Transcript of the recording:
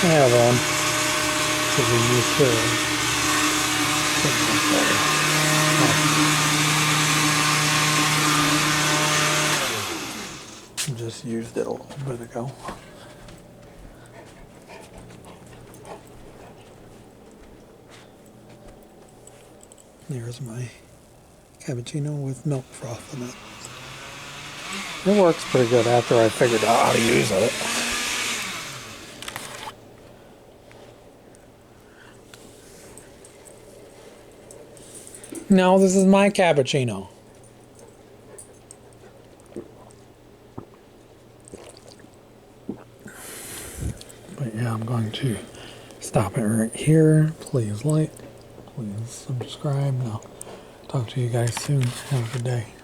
have on. So we use keurig. Just used it a little bit ago. Here's my cappuccino with milk froth in it. It works pretty good after I figured out how to use it. No, this is my cappuccino. But yeah, I'm going to stop it right here. Please like, please subscribe. I'll talk to you guys soon. Have a good day.